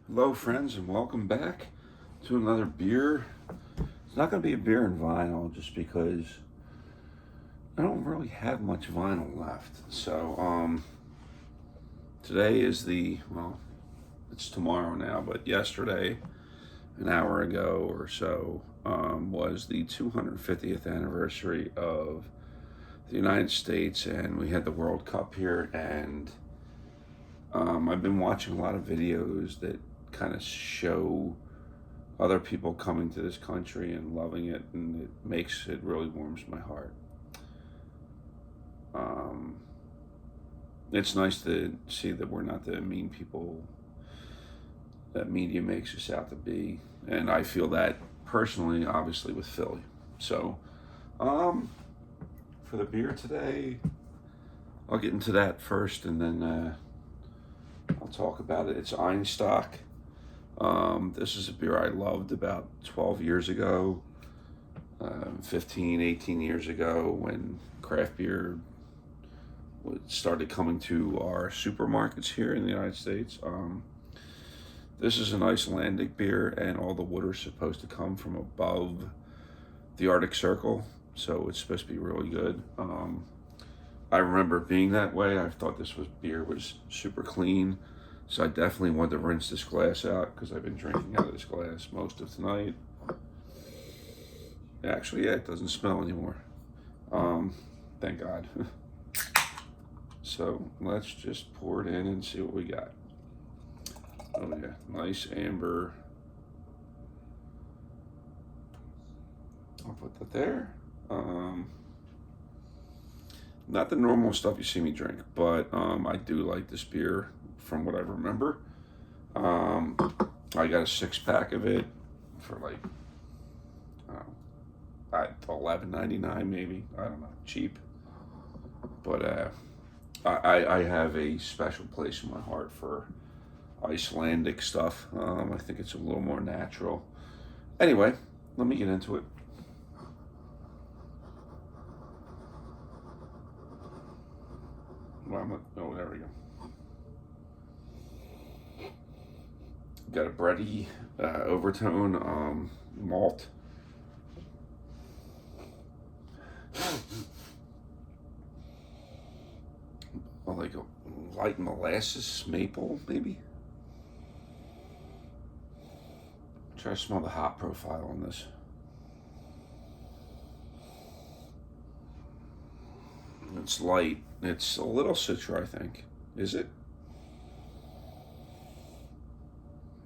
Hello, friends, and welcome back to another beer. It's not going to be a beer and vinyl just because I don't really have much vinyl left. Today is it's tomorrow now, but yesterday, an hour ago or so, was the 250th anniversary of the United States, and we had the World Cup here, and I've been watching a lot of videos that kind of show other people coming to this country and loving it, and it really warms my heart. Um, it's nice to see that we're not the mean people that media makes us out to be, and I feel that personally, obviously, with Philly. So, um, for the beer today, I'll get into that first, and then I'll talk about it. It's Einstök. This is a beer I loved about 12 years ago, 15, 18 years ago when craft beer started coming to our supermarkets here in the United States. This is an Icelandic beer, and all the water is supposed to come from above the Arctic Circle, so it's supposed to be really good. I remember being that way. I thought beer was super clean. So I definitely wanted to rinse this glass out because I've been drinking out of this glass most of tonight. Actually, yeah, it doesn't smell anymore. Thank God. So let's just pour it in and see what we got. Oh yeah, nice amber. I'll put that there. Not the normal stuff you see me drink, but I do like this beer from what I remember. I got a 6-pack of it for like $11.99 maybe. I don't know, cheap. But I have a special place in my heart for Icelandic stuff. I think it's a little more natural. Anyway, let me get into it. Oh, there we go. Got a bready overtone, malt. Like a light molasses, maple, maybe. Try to smell the hop profile on this. It's light. It's a little citra, I think. Is it?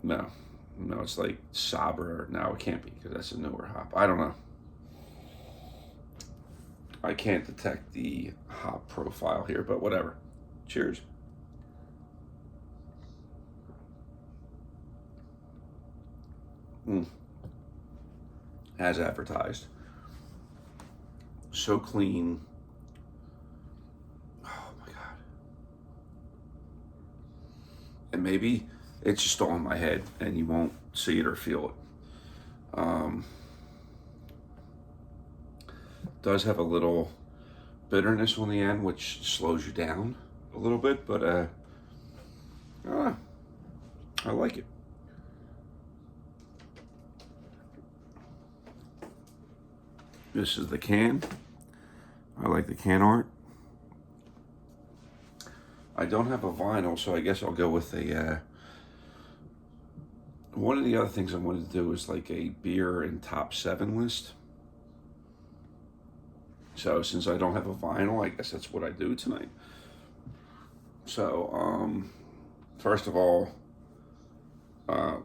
No. No, it's like Sabra. No, it can't be because that's a newer hop. I don't know. I can't detect the hop profile here, but whatever. Cheers. As advertised. So clean. Oh my God. And maybe it's just all in my head and you won't see it or feel it. Does have a little bitterness on the end, which slows you down a little bit, but I like it. This is the can. I like the can art. I don't have a vinyl, so I guess I'll go with a. One of the other things I wanted to do is like a beer and top 7 list. So since I don't have a vinyl, I guess that's what I do tonight. So first of all,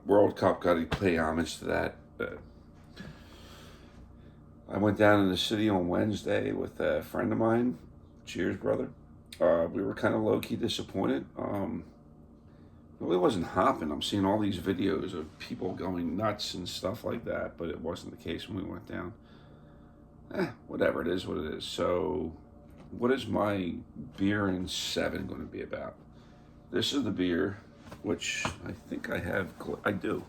World Cup, got to pay homage to that. I went down in the city on Wednesday with a friend of mine. Cheers, brother. We were kind of low-key disappointed. Really wasn't hopping. I'm seeing all these videos of people going nuts and stuff like that, but it wasn't the case when we went down. Whatever, it is what it is. So, what is my beer and 7 going to be about? This is the beer, which I think I do.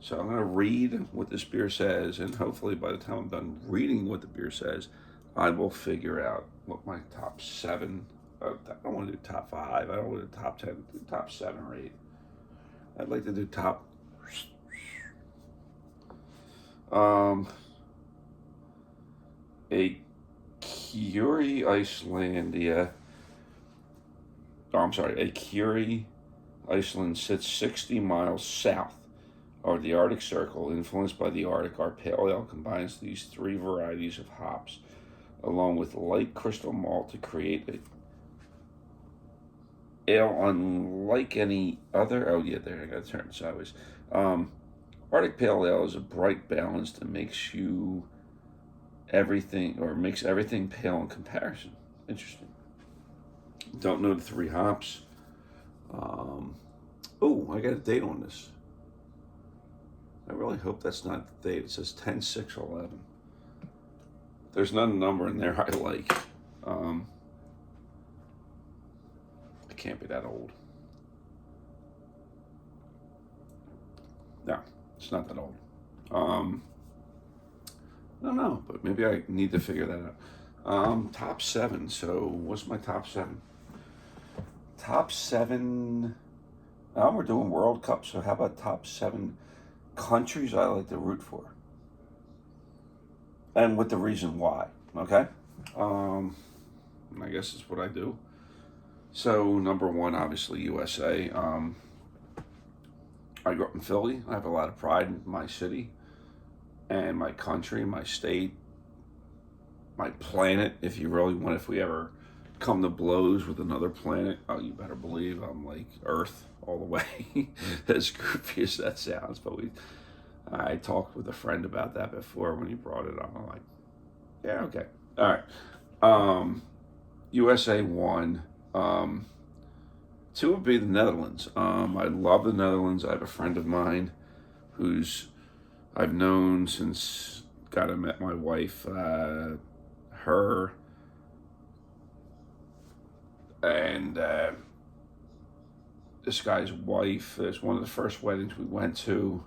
So I'm going to read what this beer says, and hopefully by the time I'm done reading what the beer says, I will figure out what my top 7, I don't want to do top 5, I don't want to do top 10, do top 7 or 8. I'd like to do top. Um, a Curie Icelandia. Oh, I'm sorry. A Curie Iceland sits 60 miles south of the Arctic Circle. Influenced by the Arctic, our pale ale combines these three varieties of hops along with light crystal malt to create a ale unlike any other. Oh yeah, there I got to turn it sideways. Um, Arctic Pale Ale is a bright balance that makes you everything or makes everything pale in comparison. Interesting. Don't know the three hops. Um, oh, I got a date on this. I really hope that's not the date. It says 10/6/11. There's not a number in there I like. Um, I can't be that old. No, it's not that old. I don't know, but maybe I need to figure that out. Top seven. So, what's my top seven? Top seven. We're doing World Cup, so how about top seven countries I like to root for? And with the reason why, okay? I guess it's what I do. So, number one, obviously, USA. I grew up in Philly. I have a lot of pride in my city and my country, my state, my planet. If you really want, if we ever come to blows with another planet, oh, you better believe I'm like Earth all the way. As goofy as that sounds, but I talked with a friend about that before when he brought it up. I'm like, yeah, okay, all right. USA won. Two would be the Netherlands. I love the Netherlands. I have a friend of mine who's I've known since I met my wife. Her and this guy's wife. It's one of the first weddings we went to.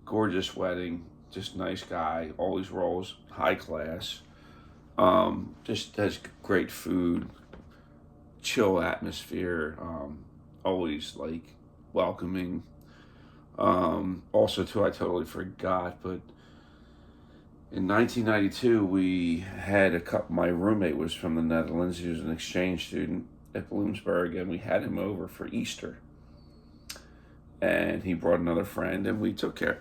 Gorgeous wedding, just nice guy. Always rolls high class. Just has great food, chill atmosphere. Always like welcoming. Also, too, I totally forgot, but in 1992, we had a couple. My roommate was from the Netherlands. He was an exchange student at Bloomsburg, and we had him over for Easter. And he brought another friend, and we took care.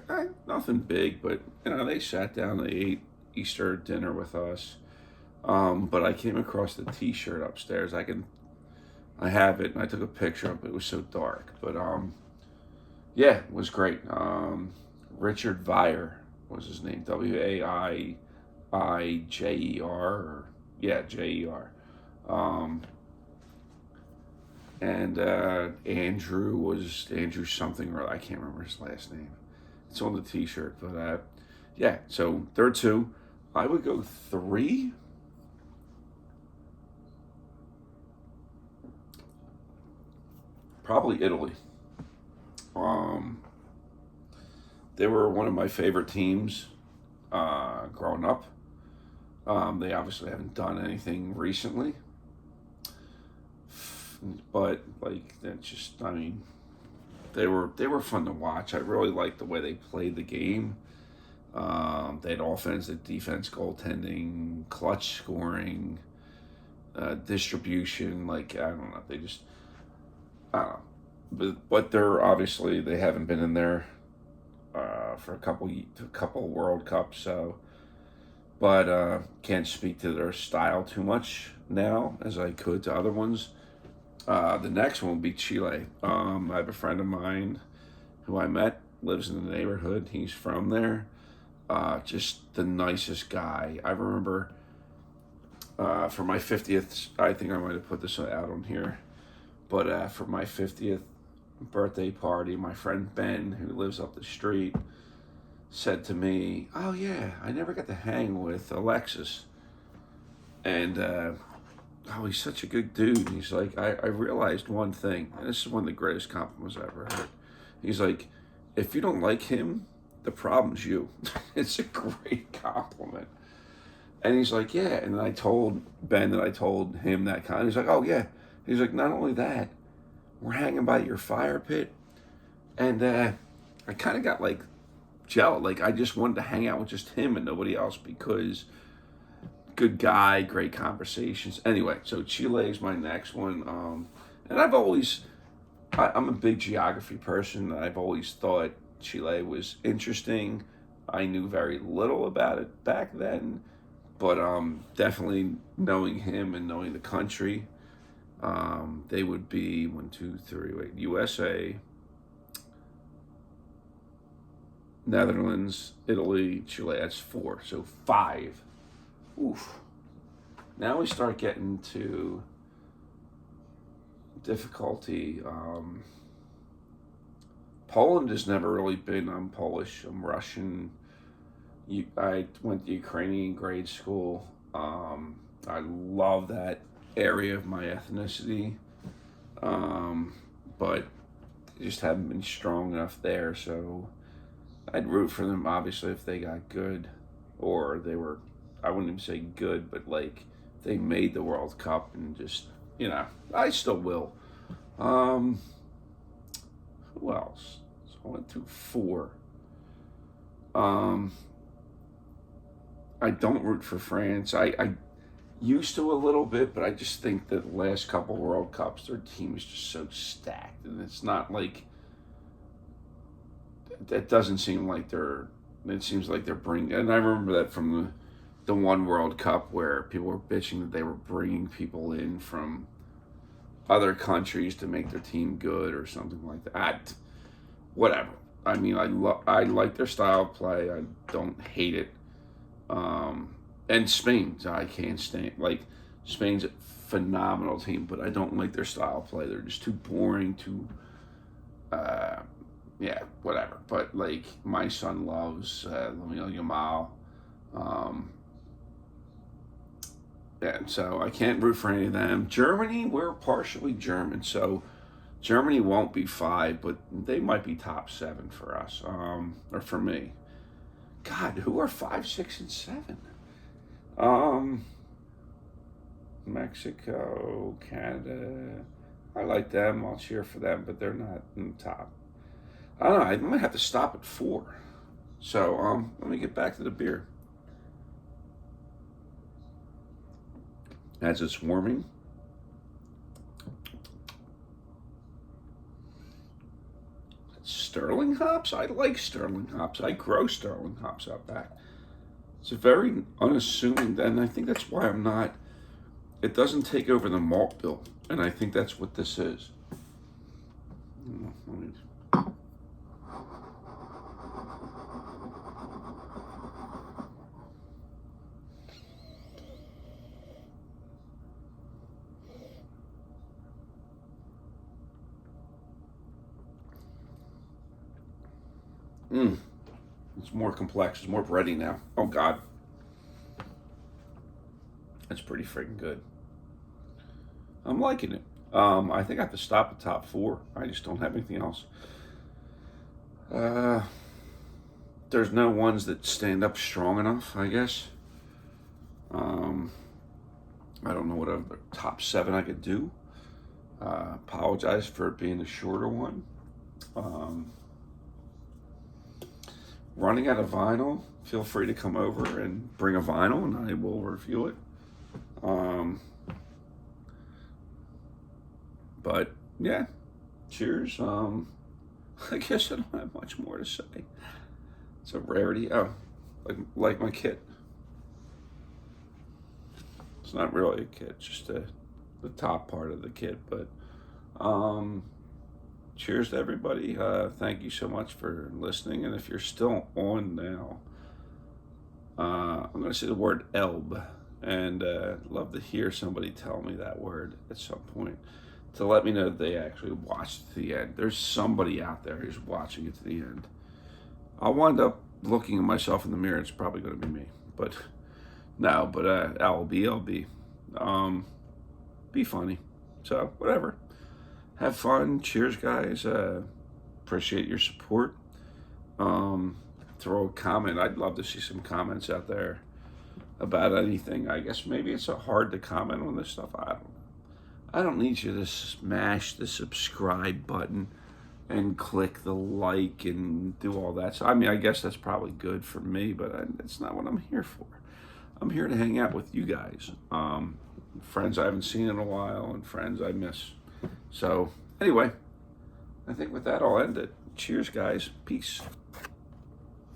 Nothing big, but they sat down, they ate Easter dinner with us. But I came across the T-shirt upstairs. I have it, and I took a picture of it. It was so dark, but yeah, it was great. Richard Veijer was his name. Waiijer. Yeah, Jer. And Andrew something, or I can't remember his last name. It's on the T-shirt, but yeah. So there are two. I would go three. Probably Italy. They were one of my favorite teams growing up. They obviously haven't done anything recently, but like that's just, I mean, they were fun to watch. I really liked the way they played the game. They had offense, defense, goaltending, clutch scoring, distribution. Like I don't know, they just I don't know. But they haven't been in there for a couple World Cups. So, but can't speak to their style too much now as I could to other ones. The next one will be Chile. I have a friend of mine who I met, lives in the neighborhood. He's from there. Just the nicest guy. I remember for my 50th, I think I might have put this out on here, but for my 50th birthday party, my friend Ben, who lives up the street, said to me, "Oh yeah, I never got to hang with Alexis." And he's such a good dude. He's like, I realized one thing, and this is one of the greatest compliments I ever heard. He's like, if you don't like him, the problem's you. It's a great compliment. And he's like, yeah. And I told Ben that I told him that kind. He's like, oh yeah. He's like, not only that, we're hanging by your fire pit. And I kind of got like jealous. Like I just wanted to hang out with just him and nobody else because good guy, great conversations. Anyway, so Chile is my next one. And I'm a big geography person. I've always thought Chile was interesting. I knew very little about it back then, but definitely knowing him and knowing the country, they would be one, two, three, wait, USA, Netherlands, Italy, Chile. That's four. So five. Oof. Now we start getting to difficulty. Poland has never really been. I'm Polish. I'm Russian. I went to Ukrainian grade school. I love that area of my ethnicity, but just haven't been strong enough there. So I'd root for them, obviously, if they got good, or they were. I wouldn't even say good, but like they made the World Cup and just I still will. Who else? So I went through four. I don't root for France. I used to a little bit, but I just think that the last couple World Cups, their team is just so stacked, and it's not like that. Doesn't seem like they're. It seems like they're bringing. And I remember that from the one World Cup where people were bitching that they were bringing people in from other countries to make their team good or something like that. Whatever. I mean, I like their style of play. I don't hate it. And Spain, I can't stand. Like, Spain's a phenomenal team, but I don't like their style of play. They're just too boring, too, yeah, whatever. But, like, my son loves Lamine Yamal. And so I can't root for any of them. Germany, we're partially German, so Germany won't be five, but they might be top seven for us, or for me. God, who are 5, 6, and 7? Mexico, Canada. I like them. I'll cheer for them, but they're not in the top. I don't know. I might have to stop at 4. So let me get back to the beer. As it's warming. Sterling hops? I like sterling hops. I grow sterling hops out back. It's very unassuming, and I think that's why I'm not. It doesn't take over the malt bill, and I think that's what this is. It's more complex. It's more bready now. Oh, God. That's pretty freaking good. I'm liking it. I think I have to stop at top 4. I just don't have anything else. There's no ones that stand up strong enough, I guess. I don't know what other top 7 I could do. Apologize for it being a shorter one. Running out of vinyl, feel free to come over and bring a vinyl and I will review it. But yeah, cheers. I guess I don't have much more to say. It's a rarity. Oh, like my kit. It's not really a kit, just the top part of the kit. But cheers to everybody. Thank you so much for listening. And if you're still on now, I'm going to say the word Elb. And love to hear somebody tell me that word at some point to let me know that they actually watched to the end. There's somebody out there who's watching it to the end. I'll wind up looking at myself in the mirror. It's probably going to be me. But no, but LB. Be funny. So, whatever. Have fun. Cheers, guys. Appreciate your support. Throw a comment. I'd love to see some comments out there about anything. I guess maybe it's so hard to comment on this stuff. I don't know. I don't need you to smash the subscribe button. and click the like and do all that. So I mean, I guess that's probably good for me, but it's not what I'm here for. I'm here to hang out with you guys, friends I haven't seen in a while and friends I miss. So anyway, I think with that I'll end it. Cheers, guys. Peace.